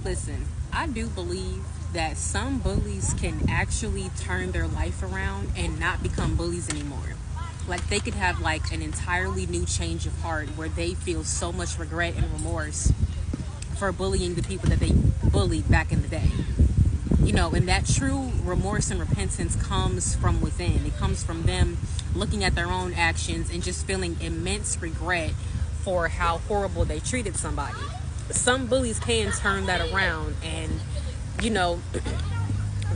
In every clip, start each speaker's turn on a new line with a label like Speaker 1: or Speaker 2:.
Speaker 1: Listen, I do believe that some bullies can actually turn their life around and not become bullies anymore. Like they could have like an entirely new change of heart where they feel so much regret and remorse for bullying the people that they bullied back in the day. And that true remorse and repentance comes from within. It comes from them looking at their own actions and just feeling immense regret for how horrible they treated somebody. Some bullies can turn that around and,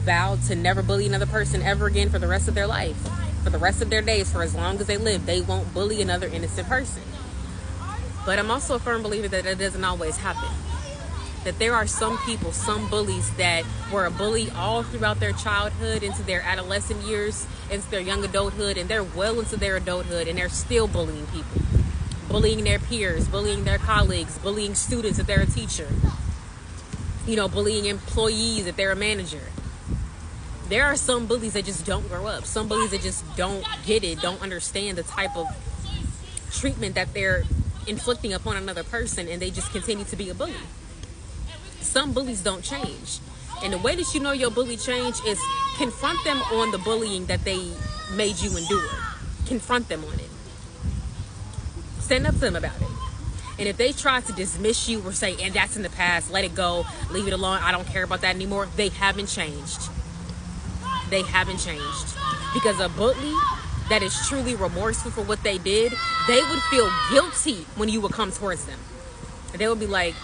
Speaker 1: vow to never bully another person ever again for the rest of their life, for the rest of their days, for as long as they live. They won't bully another innocent person. But I'm also a firm believer that it doesn't always happen. That there are some people, some bullies that were a bully all throughout their childhood, into their adolescent years, into their young adulthood, and they're well into their adulthood, and they're still bullying people. Bullying their peers, bullying their colleagues, bullying students if they're a teacher, bullying employees if they're a manager. There are some bullies that just don't grow up. Some bullies that just don't get it, don't understand the type of treatment that they're inflicting upon another person, and they just continue to be a bully. Some bullies don't change. And the way that you know your bully change is confront them on the bullying that they made you endure. Confront them on it. Stand up to them about it. And if they try to dismiss you or say, and that's in the past, let it go, leave it alone, I don't care about that anymore, they haven't changed. They haven't changed. Because a bully that is truly remorseful for what they did, they would feel guilty when you would come towards them. And they would be like,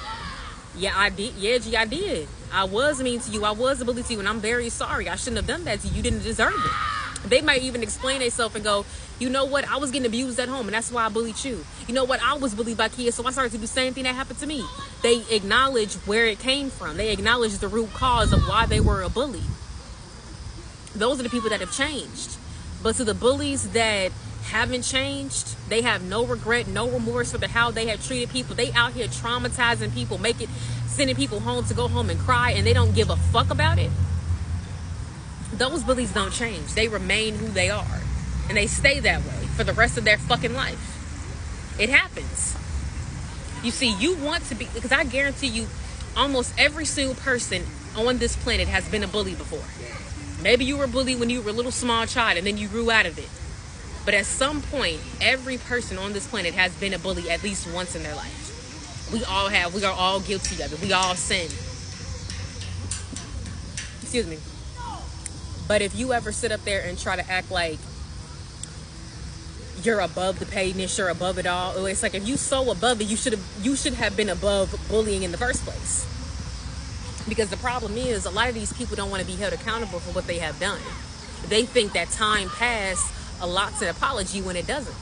Speaker 1: yeah, I did. Yeah, G, I did. I was mean to you. I was a bully to you, and I'm very sorry. I shouldn't have done that to you. You didn't deserve it. They might even explain themselves and go, you know what? I was getting abused at home, and that's why I bullied you. You know what? I was bullied by kids, so I started to do the same thing that happened to me. They acknowledge where it came from. They acknowledge the root cause of why they were a bully. Those are the people that have changed. But to the bullies that haven't changed, they have no regret, no remorse for how they have treated people. They out here traumatizing people, sending people home to go home and cry, and they don't give a fuck about it. Those bullies don't change. They remain who they are, and they stay that way for the rest of their fucking life. It happens. You see, you want to be, because I guarantee you, almost every single person on this planet has been a bully before. Maybe you were a bully when you were a little small child, and then you grew out of it. But at some point, every person on this planet has been a bully at least once in their life. We all have. We are all guilty of it. We all sin. Excuse me. But if you ever sit up there and try to act like you're above the pettiness, you're above it all, it's like if you so above it, you should have been above bullying in the first place. Because the problem is, a lot of these people don't want to be held accountable for what they have done. They think that time passed allots an apology when it doesn't.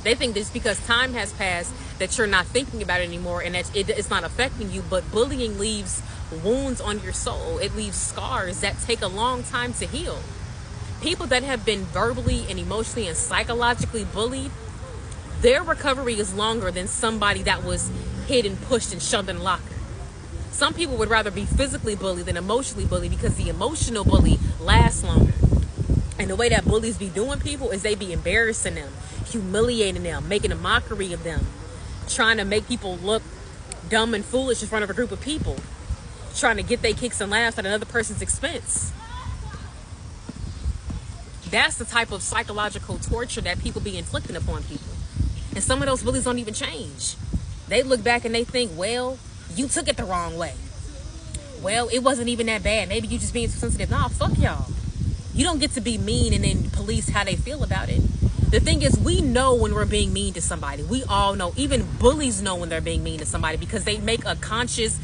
Speaker 1: They think just because time has passed that you're not thinking about it anymore and that it's not affecting you. But bullying leaves wounds on your soul. It leaves scars that take a long time to heal. People that have been verbally and emotionally and psychologically bullied, their recovery is longer than somebody that was hit and pushed and shoved in a locker. Some people would rather be physically bullied than emotionally bullied because the emotional bully lasts longer. And the way that bullies be doing people is they be embarrassing them, humiliating them, making a mockery of them, trying to make people look dumb and foolish in front of a group of people, trying to get their kicks and laughs at another person's expense. That's the type of psychological torture that people be inflicting upon people. And some of those bullies don't even change. They look back and they think, well, you took it the wrong way. Well, it wasn't even that bad. Maybe you just being too sensitive. Nah, fuck y'all. You don't get to be mean and then police how they feel about it. The thing is, we know when we're being mean to somebody. We all know. Even bullies know when they're being mean to somebody because they make a conscious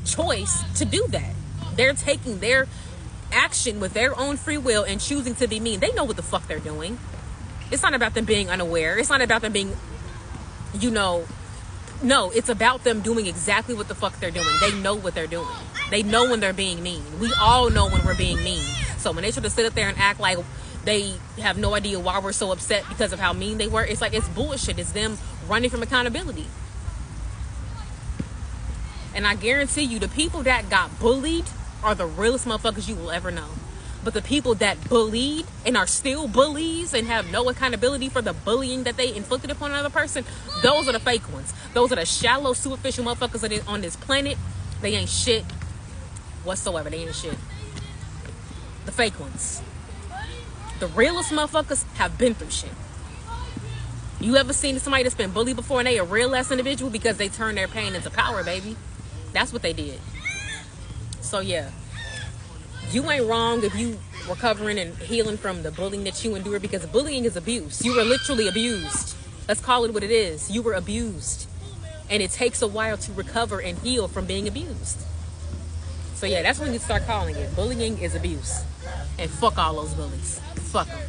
Speaker 1: choice to do that. They're taking their action with their own free will and choosing to be mean. They know what the fuck they're doing. It's not about them being unaware. It's not about them being, no, it's about them doing exactly what the fuck they're doing. They know what they're doing. They know when they're being mean. We all know when we're being mean. So when they try to sit up there and act like they have no idea why we're so upset because of how mean they were, it's like it's bullshit. It's them running from accountability. And I guarantee you, the people that got bullied are the realest motherfuckers you will ever know. But the people that bullied and are still bullies and have no accountability for the bullying that they inflicted upon another person, those are the fake ones. Those are the shallow, superficial motherfuckers on this planet They ain't shit whatsoever. They ain't shit. The fake ones. The realest motherfuckers have been through shit. You ever seen somebody that's been bullied before and they a real ass individual? Because they turned their pain into power, baby. That's what they did. So yeah, you ain't wrong if you recovering and healing from the bullying that you endured, because bullying is abuse. You were literally abused. Let's call it what it is. You were abused. And it takes a while to recover and heal from being abused. So yeah, that's when you start calling it. Bullying is abuse. And fuck all those bullies. Fuck them.